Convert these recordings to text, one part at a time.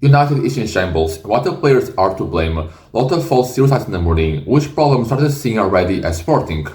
United is in shambles. What the players are to blame? A lot of false stereotypes in the Mourinho, which problem started seeing already at Sporting.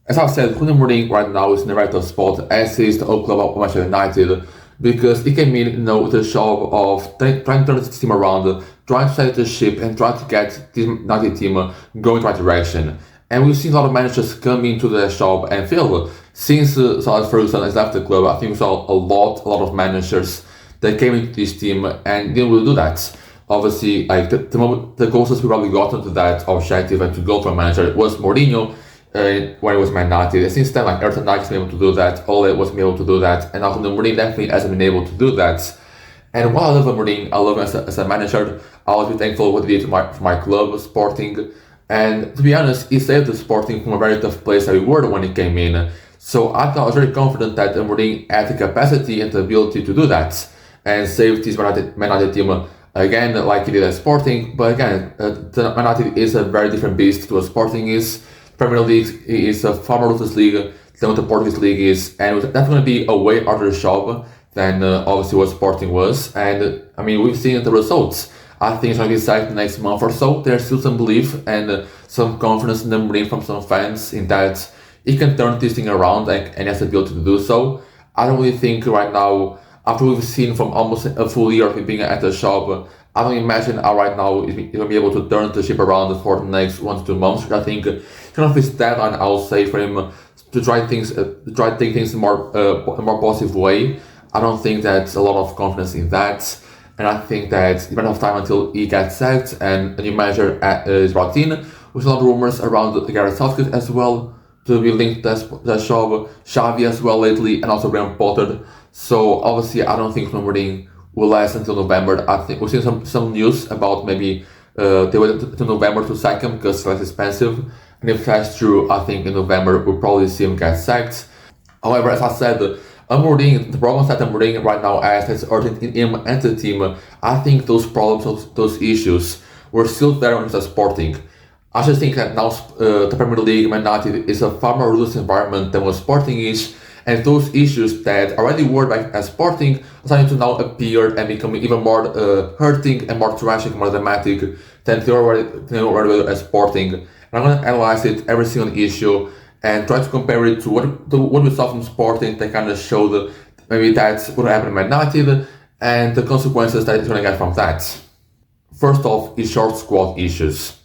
As I've said, Ruben Amorim right now is in the right spot, as is the old club of Manchester United, because he came in, with the job of trying to turn this team around, trying to set the ship, and trying to get this United team going in the right direction. And we've seen a lot of managers come into the job and fail. Since Sir Alex Ferguson has left the club, I think we saw a lot of managers that came into this team and didn't really do that. Obviously, like the closest we probably got to that objective and to go for a manager was Mourinho, when it was Man United. And since then, like Ayrton Knight has been able to do that, Ole wasn't able to do that, and now Mourinho definitely hasn't been able to do that. And while I love Mourinho, I love him as a manager. I always be thankful for what he did for my club, Sporting. And to be honest, he saved the Sporting from a very tough place that we were when he came in. So I was very confident that Mourinho had the capacity and the ability to do that and save this Man United team again, like he did at Sporting. But again, the Man United is a very different beast to what Sporting is. Premier League is a far more ruthless league than what the Portuguese league is, and it was definitely be a way harder job than obviously what Sporting was. And I mean, we've seen the results. I think it's going to be decided the next month or so. There's still some belief and some confidence in the Mourinho from some fans in that he can turn this thing around and he has the ability to do so. I don't really think right now, after we've seen from almost a full year of him being at the shop, I don't imagine how right now he's going to be able to turn the ship around for the next 1 to 2 months. I think kind of his deadline, I'll say, for him to try things, try to take things in a more positive way. I don't think that's a lot of confidence in that. And I think that it's enough time until he gets sacked and a new manager is brought in. With a lot of rumors around Gareth Southgate as well to be linked to that job, Xavi as well lately, and also Graham Potter. So obviously, I don't think Mourinho will last until November. I think we've seen some news about maybe they wait to November to sack him because it's less expensive. And if that's true, I think in November we'll probably see him get sacked. However, as I said, Amorim, the problems that Amorim right now has urgent in him and the team, I think those problems, those issues, were still there when he was Sporting. I just think that now the Premier League, Man United, is a far more ruthless environment than what Sporting is, and those issues that already were back at Sporting are starting to now appear and become even more hurting and more tragic, more dramatic than they already at Sporting. And I'm going to analyze it, every single issue, and try to compare it to what we saw from Sporting that kind of showed maybe that's what happened in Man United and the consequences that it's going to get from that. First off is short squad issues.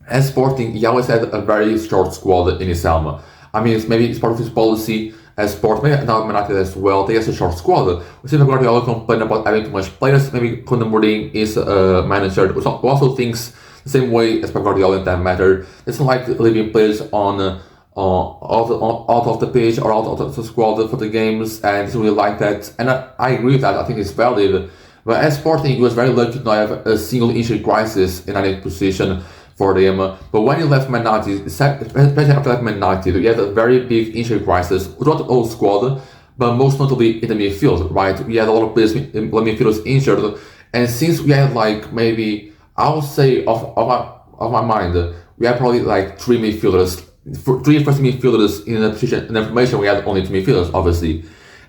At Sporting, he always had a very short squad in his helm. I mean, it's part of his policy as Sport, maybe now Man United as well. They have a short squad. We see Guardiola complain about having too much players. Maybe Ruben Amorim is a manager who also thinks the same way as Guardiola in that matter. It's not like leaving players on out of the pitch or out of the squad for the games, and it's really like that. And I agree with that. I think it's valid. But at Sporting, he was very lucky to not have a single injury crisis in any position for them. But when he left Man United, especially after left Man United, we had a very big injury crisis throughout the whole squad, but most notably in the midfield, right? We had a lot of players, midfielders injured, and since we had like maybe, I would say of my mind, we had probably like three first midfielders in a position, in the formation we had only two midfielders, obviously.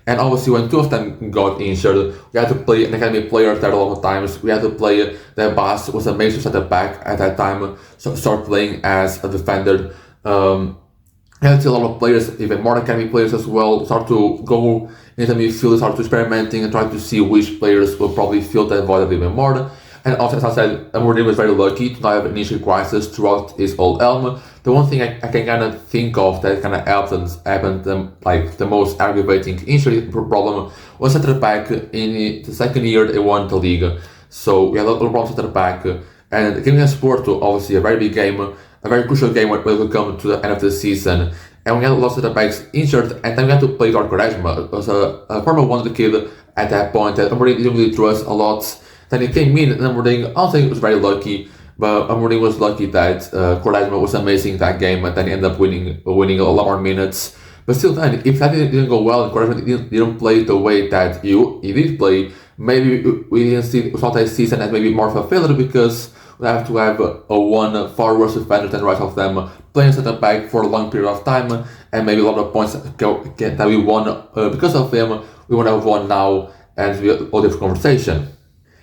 And obviously, when two of them got injured, we had to play an academy player there a lot of times. We had to play the Bass was a major center back at that time, so start playing as a defender. We had to see a lot of players, even more academy players as well, start to go into the midfield, start to experimenting and try to see which players will probably fill that void even more. And also, as I said, Amorim was very lucky to not have an injury crisis throughout his old helm. The one thing I can kind of think of that kind of happened, like the most aggravating injury problem, was center back in the second year they won the league. So we had a lot of problems center back, and the game against Porto, obviously a very big game, a very crucial game when we come to the end of the season. And we had a lot of center backs injured, and then we had to play Eduardo Quaresma. It was a former wonder kid at that point that Amorim didn't really trust a lot. Then he came in, and Amorim, I don't think he was very lucky, but Amorim was lucky that Quaresma was amazing that game, and then he ended up winning a lot more minutes. But still, then, if that didn't go well, and Quaresma didn't play the way that he did play, maybe we didn't see that season as maybe more of a failure, because we have to have a one far worse defender than the rest of them playing center back for a long period of time, and maybe a lot of points that we won because of them, we want to have won now, and we have all this conversation.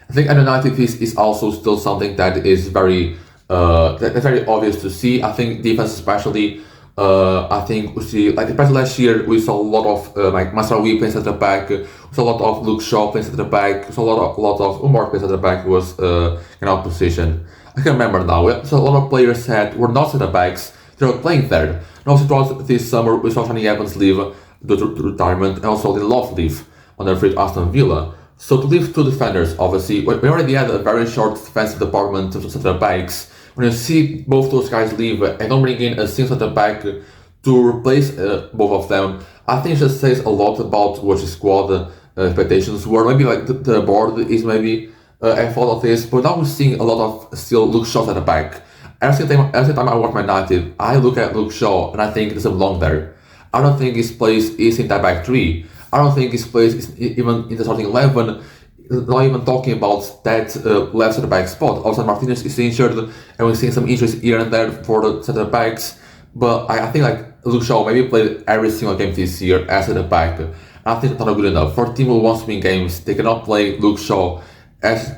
I think United is also still something that is that's very obvious to see. I think defense especially. I think we see, like especially last year, we saw a lot of like Masraoui playing at the back. We saw a lot of Luke Shaw playing at the back. We saw a lot of Umar playing at the back. Was in our position. I can remember now. So a lot of players that were not at the backs. They were playing there. And also throughout this summer, we saw Tony Evans leave due to retirement, and also Lindelof leave on their free Aston Villa. So to leave two defenders, obviously, we already had a very short defensive department to center backs. When you see both those guys leave and don't bring in a single center back to replace both of them, I think it just says a lot about what the squad expectations were. Maybe like the board is maybe at fault of this, but now we're seeing a lot of still Luke Shaw at the back. Every time I watch Man United, I look at Luke Shaw and I think he doesn't belong there. I don't think his place is in that back three. I don't think his place is even in the starting 11. Not even talking about that left center back spot. Also, Martinez is injured, and we're seeing some injuries here and there for the center backs. But I think like Luke Shaw maybe played every single game this year as center back. I think that's not good enough for a team who wants to win games. They cannot play Luke Shaw as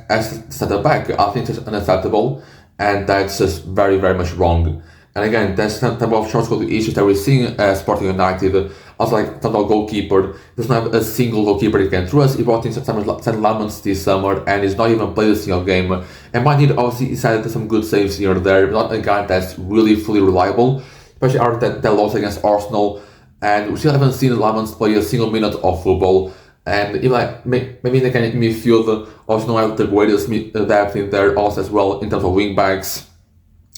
center back. I think it's unacceptable, and that's just very much wrong. And again, that's the type of short goal issues that we're seeing at Sporting United. Also, like, the goalkeeper doesn't have a single goalkeeper he can trust. He brought in Sam Lamons this summer, and he's not even played a single game. And Man United obviously decided some good saves here and there, but not a guy that's really fully reliable, especially after that loss against Arsenal. And we still haven't seen Lamons play a single minute of football. And even like maybe they can in midfield, also not have the greatest depth in there also as well in terms of wing backs.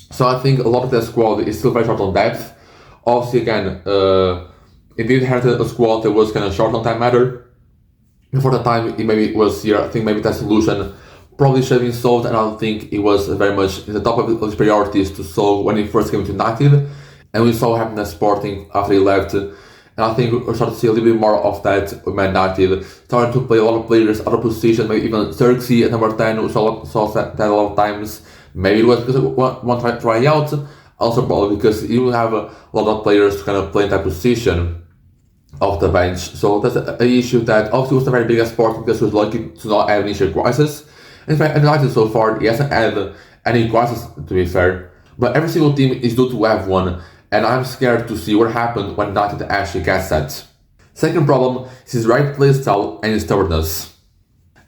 So I think a lot of that squad is still very short on depth. Obviously, again, it did have a squad that was kind of short on time matter. For the time it maybe was here, I think maybe that solution probably should have been solved, and I don't think it was very much in the top of his priorities to solve when he first came to United. And we saw what happened at Sporting after he left. And I think we're starting to see a little bit more of that with Man United, starting to play a lot of players out of position, maybe even Xerxes at number 10, we saw that a lot of times. Maybe it was because of one try out, also probably because you have a lot of players to kind of play in that position off the bench. So that's an issue that obviously was a very big sport because he was lucky to not have an initial crisis. In fact, United so far, he hasn't had any crisis, to be fair. But every single team is due to have one, and I'm scared to see what happened when United actually gets that. Second problem is his right play style and his stubbornness.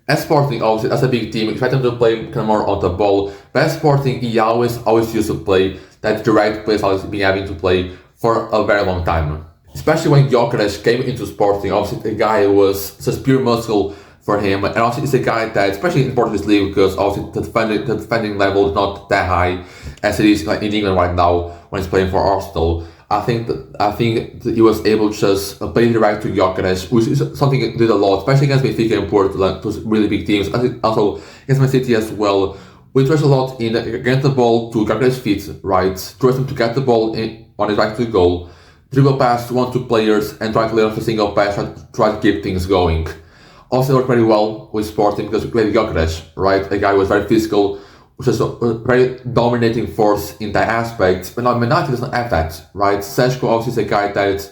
As Sporting, obviously, that's a big team, expect them to play kind of more on the ball. But as Sporting, he always used to play that direct play style he's been having to play for a very long time. Especially when Gyökeres came into Sporting, obviously the guy was just pure muscle for him, and obviously it's a guy that, especially in Portuguese league, because obviously the defending level is not that high as it is like in England right now when he's playing for Arsenal. I think that he was able to just play direct to Gyökeres, which is something he did a lot, especially against Benfica and Porto, like those really big teams. I think also against Man City as well. We trust a lot in getting the ball to Gyökeres' feet, right? Trust him to get the ball on his right to the goal, dribble past 1-2 players, and try to lay off a single pass, try to keep things going. Also worked very well with Sporting because we played Gyökeres, right? A guy who was very physical, which is a very dominating force in that aspect. But now Man United doesn't have that, right? Seshko obviously is a guy that,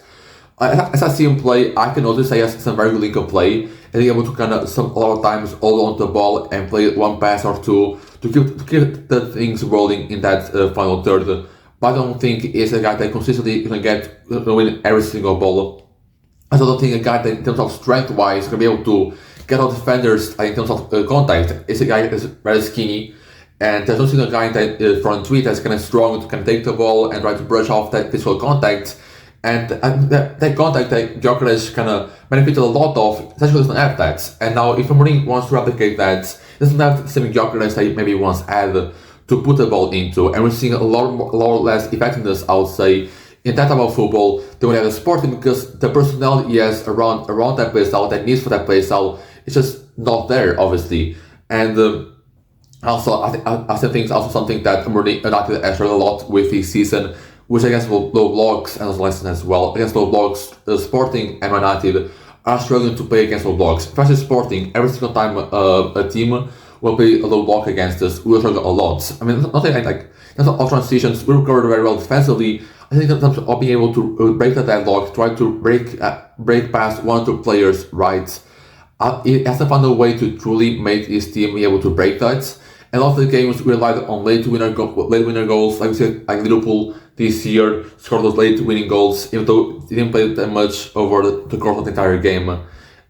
as I see him play, I can also say he has some very good link of play, and he's able to kind of a lot of times hold on to the ball and play one pass or two to keep the things rolling in that final third. But I don't think he's a guy that consistently can win every single ball. I don't think a guy that in terms of strength-wise is going to be able to get out defenders in terms of contact. Is a guy that's very skinny, and there's no single guy that front three that's kind of strong to kind of take the ball and try to brush off that physical contact. And that contact that Gyökeres kind of benefited a lot of, essentially doesn't have that. And now if Amorim wants to replicate that, he doesn't have the same Gyökeres that he maybe once had to put the ball into. And we're seeing a lot less effectiveness, I would say, in that type of football than we have in Sporting, because the personnel he has around that playstyle, that needs for that playstyle, is just not there, obviously. And also, I think it's also something that Amorim United has struggled a lot with this season, which I guess low blocks and as lesson as well. Against low blocks, Sporting and United are struggling to play against low blocks. Especially Sporting, every single time a team will play a low block against us, we will struggle a lot. I mean, nothing like in terms of transitions, we recovered very well defensively. I think in terms of being able to break the deadlock, try to break past 1-2 players, right? It hasn't found a way to truly make his team be able to break that. And a lot of the games relied on late winner goals, like we said, like Liverpool this year scored those late winning goals, even though they didn't play that much over the course of the entire game. And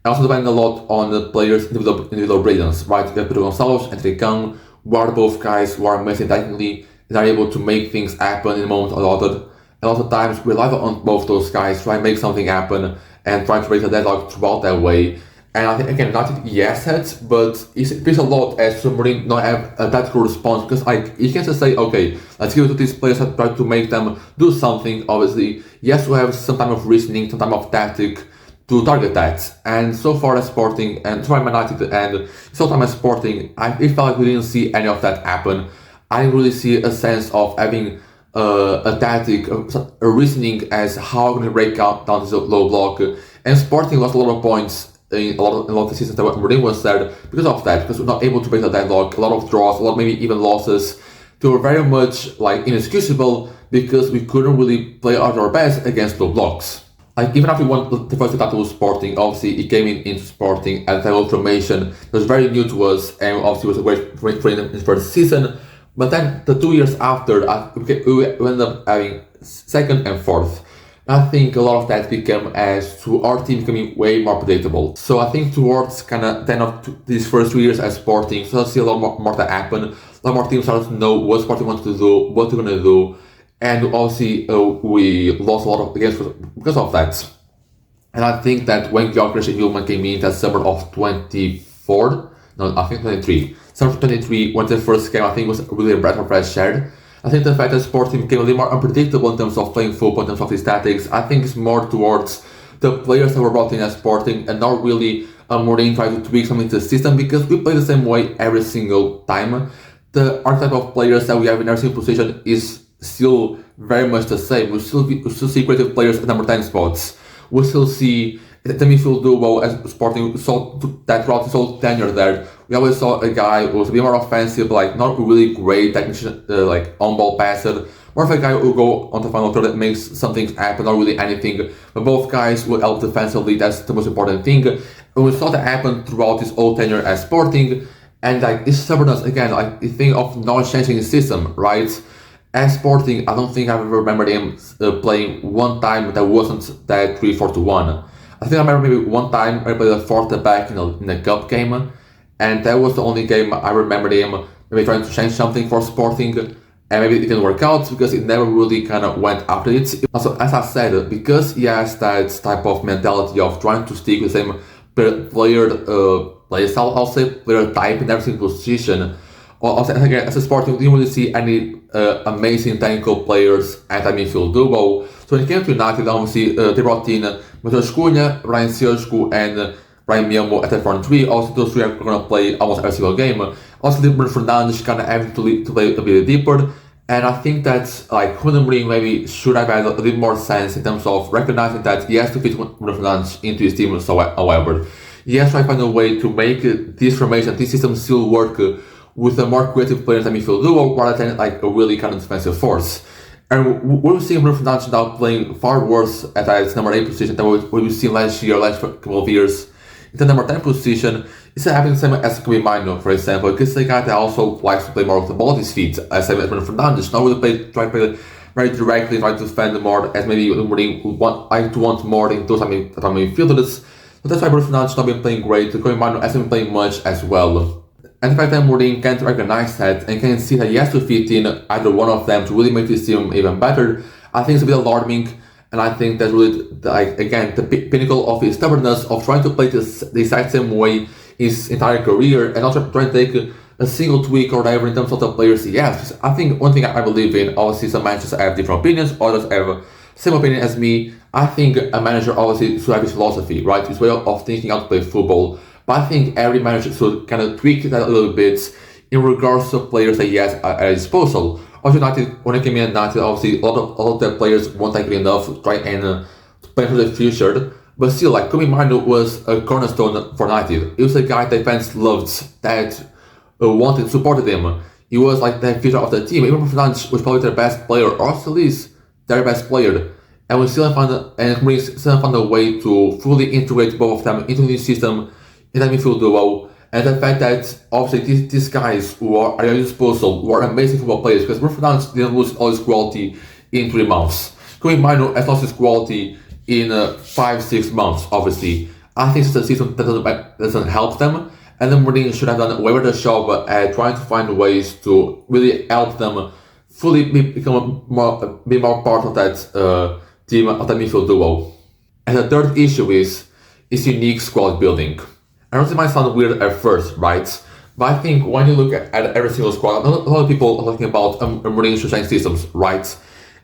also depending a lot on the players' individual brilliance, right? You have Pedro Gonçalves and Tricão, who are both guys who are amazing technically and are able to make things happen in the moment allotted. And lots of times relied on both those guys, try and make something happen and try to break the deadlock throughout that way. And I think, again, not yes it, but it feels a lot as Amorim not have a tactical response, because like you can't just say, okay, let's give it to these players and try to make them do something. Obviously, yes, we have some type of reasoning, some type of tactic to target that. And so far as Sporting and so far Man United and so far as Sporting, it felt like we didn't see any of that happen. I didn't really see a sense of having a tactic, a reasoning as how I'm going to break down this low block. And Sporting lost a lot of points in a lot of the seasons that Amorim was there because of that, because we're not able to break the deadlock, a lot of draws, a lot maybe even losses. They were very much like inexcusable because we couldn't really play out our best against low blocks. Like even after we won the first title with Sporting, obviously it came into Sporting at the formation that was very new to us, and obviously was a great for in the first season. But then the 2 years after, we ended up having second and fourth. I think a lot of that became as to our team becoming way more predictable. So I think towards kind of 10 of these first 2 years as Sporting, so I see a lot more that happen. A lot more teams started to know what Sporting wanted to do, what they're going to do. And obviously we lost a lot of games because of that. And I think that when Gyökeres and Yilmaz came in that summer of 24, no, I think 23. Summer of 23, when the first game, I think was really a breath of fresh air. I think the fact that Sporting became a little more unpredictable in terms of playing football, in terms of his tactics, I think it's more towards the players that were brought in as Sporting and not really Amorim trying to tweak something to the system, because we play the same way every single time. The archetype of players that we have in every single position is still very much the same. We still see creative players at number 10 spots. We still see the midfield duo as Sporting saw that throughout his whole tenure there. We always saw a guy who was a bit more offensive, like not really great technician, like on-ball passer. More of a guy who go on the final third that makes some things happen, not really anything. But both guys will help defensively. That's the most important thing. And we saw that happen throughout his whole tenure as Sporting. And like this stubbornness again, like the thing of not changing the system, right? As Sporting, I don't think I've ever remembered him playing one time that wasn't that 3-4-1. I think I remember maybe one time I played a fourth back in a cup game, and that was the only game I remembered him maybe trying to change something for Sporting, and maybe it didn't work out because it never really kind of went after it. Also, as I said, because he has that type of mentality of trying to stick with the same player style, I'll say player type in every single position. Also, again, as a Sporting, we didn't really see any amazing technical players at that midfield duo. So when it came to United, obviously they brought in Matheus Cunha, Ryan Sierschko, and Ryan Miamo at the front three. Also, those three are going to play almost every single game. Also, Ruben Fernandes kind of having to play a bit deeper. And I think that like Ruben Amorim maybe should have had a little more sense in terms of recognizing that he has to fit Ruben Fernandes into his team. So, however, he has to find a way to make this formation, this system still work with a more creative player than midfield duo, rather than like a really kind of defensive force. And we're seeing Ruben Fernandes now playing far worse at his number 8 position than what we've seen last couple of years. In the number 10 position, it's happening the same as Kobe Mino, for example, because the guy that also likes to play more with the ball at his feet, as Ruben Fernandes, not really try to play very directly, try to defend more, as maybe Amorim would want more in those midfielders. So that's why Ruben Fernandes not been playing great. Kobe Mino hasn't been playing much as well. And the fact that Amorim can't recognize that and can see that he has to fit in either one of them to really make this team even better, I think it's a bit alarming. And I think that's really, like, again, the pinnacle of his stubbornness of trying to play the exact same way his entire career and also trying to take a single tweak or whatever in terms of the players he has. I think one thing I believe in, obviously some managers have different opinions, others have same opinion as me. I think a manager obviously should have his philosophy, right? His way of thinking how to play football. But I think every manager should kind of tweak that a little bit in regards to players that he has at his disposal. Also, United, when I came in United, obviously a lot of the players weren't likely enough to try and to play for the future. But still, like Kobe Mino was a cornerstone for United. He was a guy that fans loved, that wanted, supported him. He was like the future of the team. Even Fernandes was probably their best player, or still is their best player. And we still found a way to fully integrate both of them into the new system. in that midfield duo, and the fact that obviously these guys who are at your disposal who are amazing football players, because Bruno Fernandes didn't lose all his quality in 3 months. Kobe Mino has lost his quality in 5-6 months, obviously. I think it's a season that doesn't help them, and then Mourinho should have done way better job at trying to find ways to really help them fully be more part of that team, of that midfield duo. And the third issue is unique squad building. I know it might sound weird at first, right? But I think when you look at every single squad, a lot of people are talking about Mourinho should change systems, right?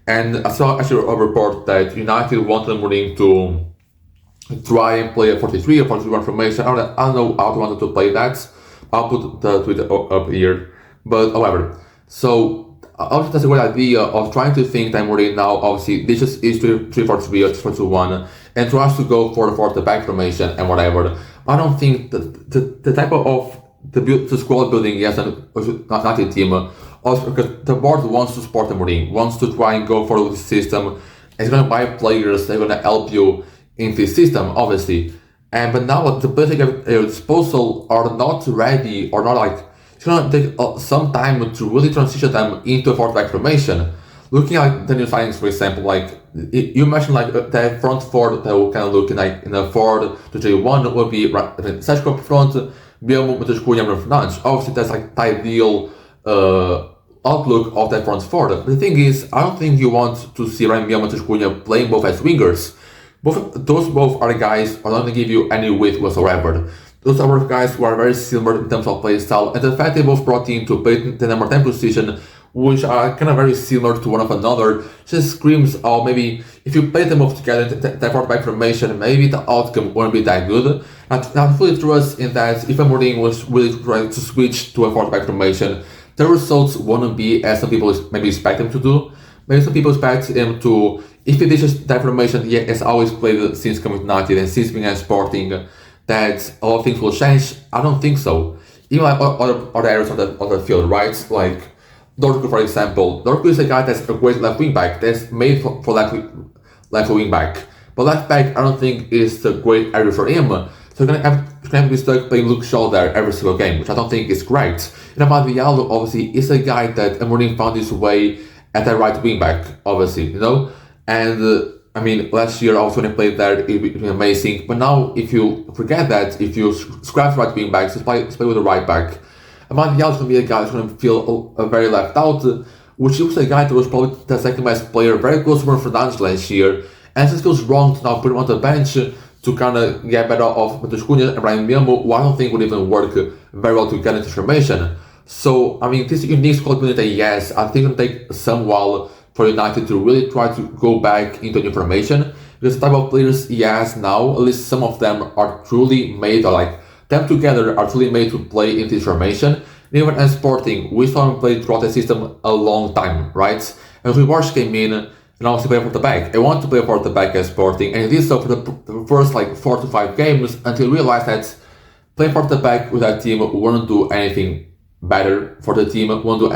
And I saw actually a report that United wanted Mourinho to try and play a 43 or 41 formation. I don't know how they wanted to play that. I'll put the tweet up here. But however, so obviously that's a great idea of trying to think that Mourinho now obviously ditches his 3-4-3 or 3-4-2-1 and tries to go for the back formation and whatever. I don't think the type of the squad building yes and not the team also because the board wants to support the Mourinho, wants to try and go for this system. It's gonna buy players that are gonna help you in this system, obviously. But now the players at your disposal are not ready or not like it's gonna take some time to really transition them into a forward back formation. Looking at the new signings, for example, like you mentioned, like the front four that will kind of look like in a 4-2-3-1 would be Sechko up front, Bielmo, Matheus Cunha, and Fernandes. Obviously, that's like the ideal outlook of that front four. The thing is, I don't think you want to see Ryan Bielmo, Matheus Cunha playing both as wingers. Both are guys are not going to give you any width whatsoever. Those are both guys who are very similar in terms of play style, and the fact they both brought in to play the number 10 position, which are kind of very similar to one of another, just screams, oh, maybe if you play them both together in that forward back formation, maybe the outcome won't be that good. And I fully trust in that if Amorim was really trying to switch to a forward back formation, the results won't be as some people maybe expect them to do. Maybe some people expect him to, if he ditches that formation, yeah, as always played since coming to United and since being at Sporting, that a lot of things will change. I don't think so. Even like other areas of the field, right? Like Dortmund, for example. Dortmund is a guy that's a great left wing back. That's made for left wing back. But left back, I don't think is a great area for him. So you're gonna have to be stuck playing Luke Shaw there every single game, which I don't think is great. And Amad Diallo obviously is a guy that Amorim found his way at that right wing back, obviously, you know. And I mean, last year also when he played there, it was amazing. But now, if you forget that, if you scrap right wing backs, just play with the right back, Amad Diallo is going to be a guy who's going to feel very left out, which was a guy that was probably the second best player, very close to Bruno Fernandes last year. And it feels wrong to now put him on the bench to kind of get better off Matheus Cunha and Ryan Bielmo, who I don't think would even work very well to get into formation. So, I mean, this unique squad building, yes, I think it'll take some while for United to really try to go back into new formation. Because the type of players he has now, at least some of them are truly made, or like, them together are truly made to play in this formation. And even as Sporting, we saw him play throughout the system a long time, right? And Rivers came in and obviously played for the back. I wanted to play for the back as Sporting, and he did so for the first like 4 to 5 games until he realized that playing for the back with that team wouldn't do anything better for the team, won't do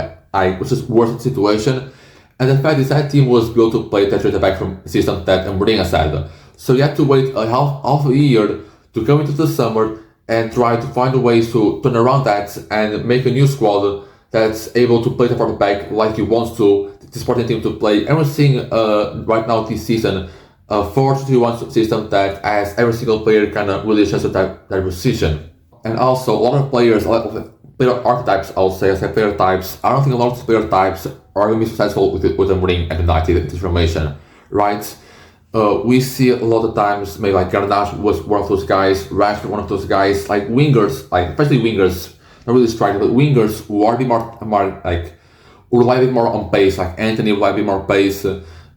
which is worse the situation. And the fact is that team was built to play that straight back from system that Mourinho said. So you had to wait a half a year to come into the summer and try to find ways to turn around that and make a new squad that's able to play the forward back like he wants to, the Sporting team to play. And we're seeing right now this season a 4-2-1 system that has every single player kind of really adjusted that position. And also a lot of players, a lot of player archetypes, I'll say player types. I don't think a lot of player types are going to be successful with Amorim and United in this formation, right? We see a lot of times, maybe like Garnacho was one of those guys, Rashford one of those guys, like wingers, like especially wingers, not really strikers, but wingers who are a bit more like, who rely a bit more on pace, like Anthony rely a bit more pace,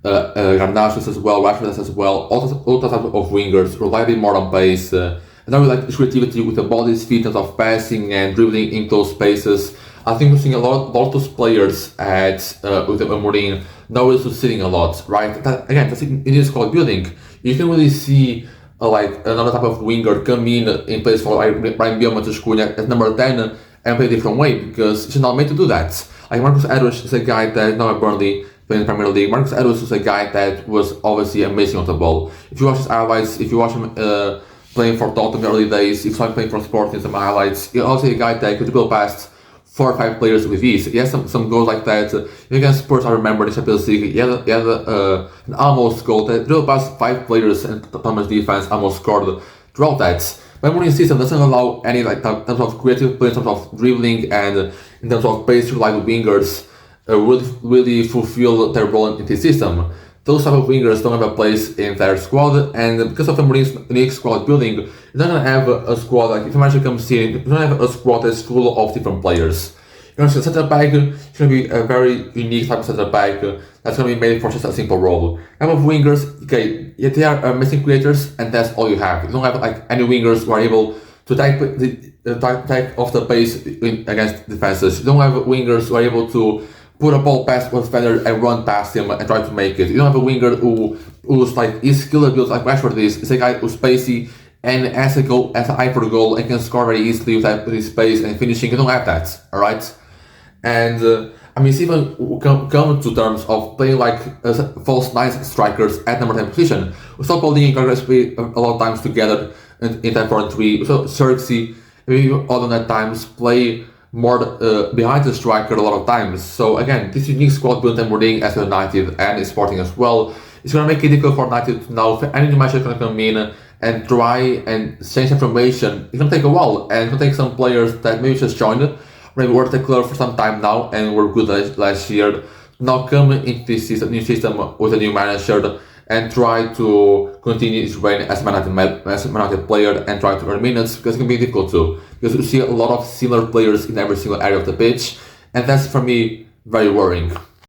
Garnacho as well, Rashford as well, all types of wingers rely a bit more on pace, and I really like creativity with the body's feet and of passing and dribbling in those spaces. I think we're seeing a lot of those players at with Amorim now really succeeding a lot, right? That's in this squad building. You can really see like another type of winger come in place for like Ryan Bielmo, Matheus Cunha as number 10 and play a different way because he's not made to do that. Like Marcus Edwards is a guy that now at Burnley playing in the Premier League. Marcus Edwards is a guy that was obviously amazing on the ball. If you watch his highlights, if you watch him playing for Tottenham in the early days. He started playing for Sporting, some highlights. He's also a guy that could dribble past 4 or 5 players with ease. He has some goals like that. Against Spurs, I remember in the Champions League, he had an almost goal that dribbled past 5 players and Tottenham's defense almost scored throughout that. But Mourinho's system doesn't allow any like in terms of creative play, in terms of dribbling, and in terms of pace to like wingers really fulfill their role in the system. Those type of wingers don't have a place in their squad, and because of the Mourinho's unique squad building, you don't have a squad like if a manager comes in, you don't have a squad that's full of different players. You're going to center back, it's going to be a very unique type of center back that's going to be made for just a simple role. Type of wingers, okay, yeah, they are missing creators, and that's all you have. You don't have like any wingers who are able to take off the pace against defenses. You don't have wingers who are able to put a ball past one defender and run past him and try to make it. You don't have a winger who's like his skill ability like Rashford is. It's a guy who's spacey and has an eye for the goal and can score very easily with his space and finishing. You don't have that, alright? And I mean, it's even come to terms of playing like false 9 strikers at number 10 position. We saw Paulinho and Gregor a lot of times together in that 4-3. So Xerxes, maybe other at times play more behind the striker a lot of times. So again, this unique squad built and Mourinho as United and Sporting as well, it's going to make it difficult for United to now, if any new match is going to come in and try and change information. It's going to take a while, and it's going to take some players that maybe just joined, maybe were at the club for some time now and were good last year, now come into this new system with a new manager and try to continue his reign as a Man United player and try to earn minutes, because it can be difficult too. Because you see a lot of similar players in every single area of the pitch, and that's for me very worrying.